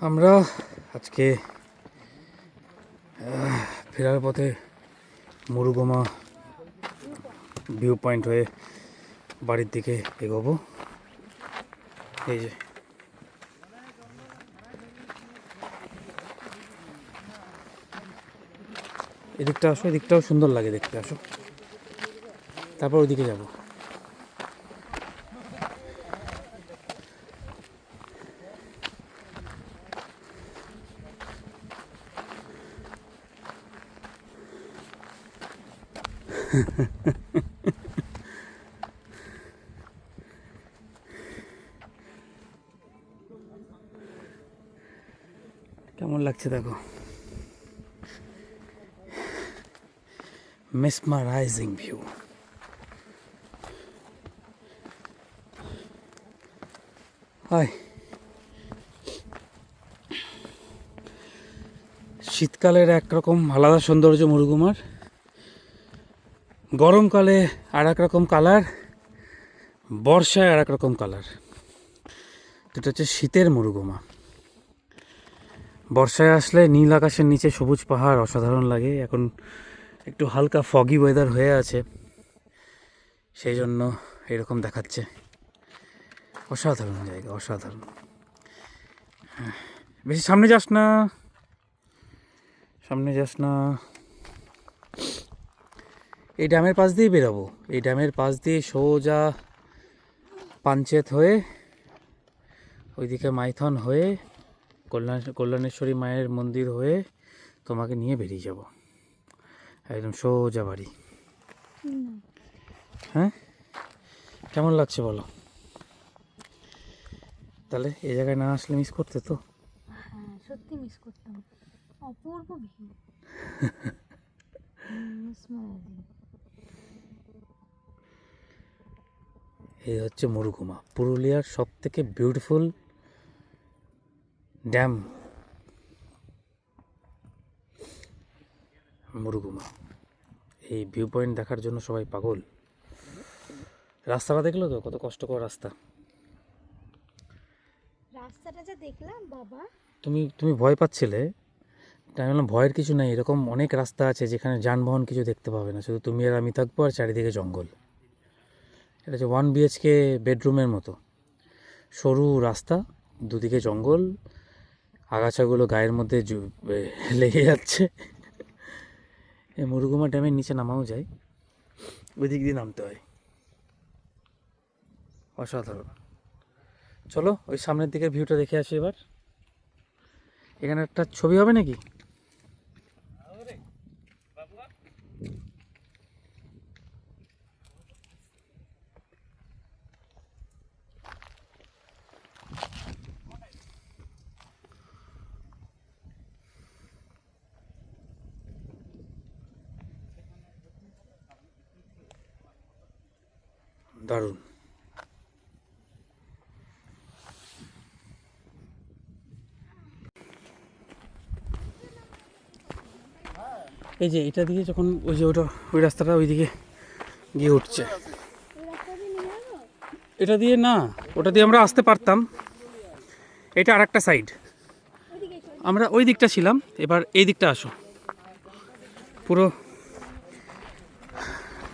আমরা আজকে ফেরার পথে মুরুগমা ভিউ পয়েন্ট হয়ে বাড়ির দিকে এগোবো। এই যে এদিকটা আসো, এদিকটাও সুন্দর লাগে দেখতে, আসো, তারপর ওইদিকে যাবো। কেমন লাগছে দেখো, মেসমারাইজিং ভিউ। হায়, শীতকালের একরকম আলাদা সৌন্দর্য মুরুগুমার, গরমকালে আর এক রকম কালার, বর্ষায় আর এক রকম কালার। এটা হচ্ছে শীতের মুরুগুমা। বর্ষায় আসলে নীল আকাশের নিচে সবুজ পাহাড় অসাধারণ লাগে। এখন একটু হালকা ফগি ওয়েদার হয়ে আছে, সেই জন্য এরকম দেখাচ্ছে। অসাধারণ জায়গা, অসাধারণ। বেশি সামনে যাস না, সামনে যাস না। এই ড্যামের পাশ দিয়েই বেরোবো। এই ড্যামের পাশ দিয়ে সোজা পাঞ্চেত হয়ে ওইদিকে মাইথন হয়ে কল্যাণেশ্বরী মায়ের মন্দির হয়ে তোমাকে নিয়ে বেরিয়ে যাব একদম সোজা বাড়ি। হ্যাঁ, কেমন লাগছে বলো? তাহলে এই জায়গায় না আসলে মিস করতে তো? হ্যাঁ, সত্যি মিস করতাম। অপূর্ব ভিউ। এই হচ্ছে মুরুগুমা, পুরুলিয়ার সব থেকে বিউটিফুল ড্যাম মুরুগুমা। এই ভিউ পয়েন্ট দেখার জন্য সবাই পাগল। রাস্তাটা দেখলো তো, কত কষ্টকর রাস্তা। রাস্তাটা যা দেখলাম বাবা, তুমি ভয় পাচ্ছিলে, তাই বললাম ভয়ের কিছু নাই। এরকম অনেক রাস্তা আছে যেখানে যানবাহন কিছু দেখতে পাবে না, শুধু তুমি আর আমি থাকবো আর চারিদিকে জঙ্গল। এটা হচ্ছে 1 BHK বেডরুমের মতো সরু রাস্তা, দুদিকে জঙ্গল, আগাছাগুলো গায়ের মধ্যে লেগে যাচ্ছে। এই মুরুগুমা ড্যামের নিচে নামাও যায়, ওই দিক দিয়ে নামতে হয়। অসাধারণ। চলো ওই সামনের দিকের ভিউটা দেখে আসি এবার। এখানে একটা ছবি হবে নাকি? দারুণ। এই যে এটা দিয়ে যখন ওই যে ওটা ওই রাস্তাটা ওইদিকে গিয়ে উঠছে, এটা দিয়ে না, ওটা দিয়ে আমরা আসতে পারতাম। এটা আর একটা সাইড, আমরা ওই দিকটা ছিলাম, এবার এই দিকটা আসো, পুরো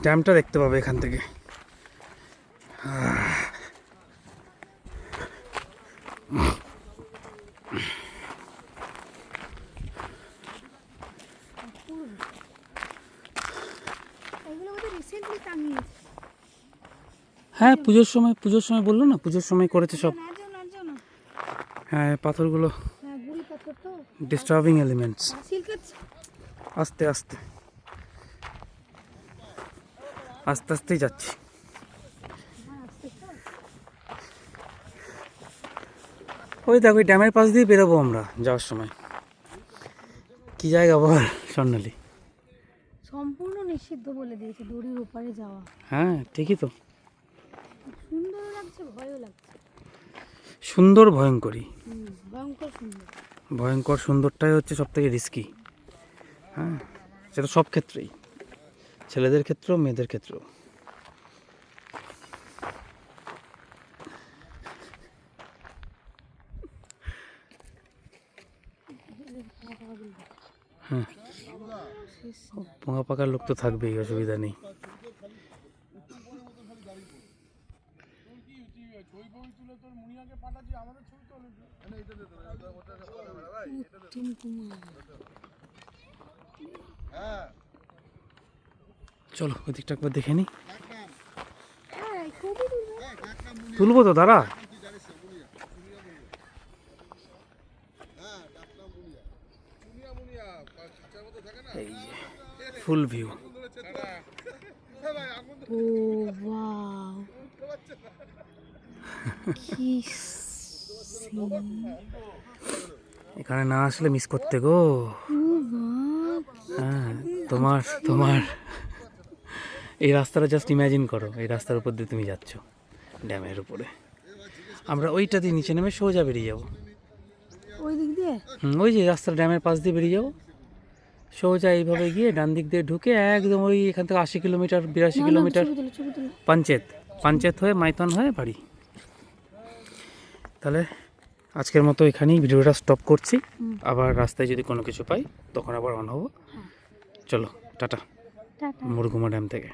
ড্যামটা দেখতে পাবে এখান থেকে। হ্যাঁ, পুজোর সময় বললো না, পুজোর সময় করেছে সব। হ্যাঁ, পাথরগুলো ডিস্টার্বিং এলিমেন্টস। আস্তে আস্তে আস্তে আস্তেই যাচ্ছি। ওই দেখো, ওই ড্যামের পাশ দিয়ে বেরোবো আমরা যাওয়ার সময়। কি জায়গা বল স্বর্ণালী? সম্পূর্ণ নিষিদ্ধ বলে দিয়েছে দড়ির ওপারে যাওয়া। হ্যাঁ ঠিকই তো, সুন্দরও লাগছে, ভয়ও লাগছে। সুন্দর ভয়ঙ্করী। ভয়ঙ্কর সুন্দর। ভয়ঙ্কর সুন্দরটাই হচ্ছে সব থেকে রিস্কি। হ্যাঁ, সেটা সব ক্ষেত্রেই, ছেলেদের ক্ষেত্রেও মেয়েদের ক্ষেত্রেও। হ্যাঁ, পোঙা পাকার লোক তো থাকবেই, অসুবিধা নেই। উত্তম কুমার। চলো ওই দিকটা একবার দেখে নিই। হ্যাঁ, ছবি তুলবো। তুলবো তো, দাঁড়া। Full view. ও ওয়াও, কি সিন! এখানে না আসলে মিস করতে গো। ও বাহ, হ্যাঁ, তোমার তোমার এই রাস্তাটা জাস্ট ইমাজিন করো, এই রাস্তার উপর দিয়ে তুমি যাচ্ছ ড্যামের উপরে। আমরা ওইটা দিয়ে নিচে নেমে সোজা বেরিয়ে যাবো। ওই দিক দিয়ে ওই যে রাস্তা, ড্যামের পাশ দিয়ে বেরিয়ে যাবো সোজা, এইভাবে গিয়ে ডান দিক দিয়ে ঢুকে একদম ওই এখান থেকে 80 কিলোমিটার 82 কিলোমিটার ছবি তুলো। পাঞ্চেত হয়ে মাইথন হয়ে বাড়ি। তাহলে আজকের মতো এখানেই ভিডিওটা স্টপ করছি। আবার রাস্তায় যদি কোনো কিছু পাই তখন আবার অন হবো। চলো টাটা, টাটা। মুরগুমা ড্যাম থেকে।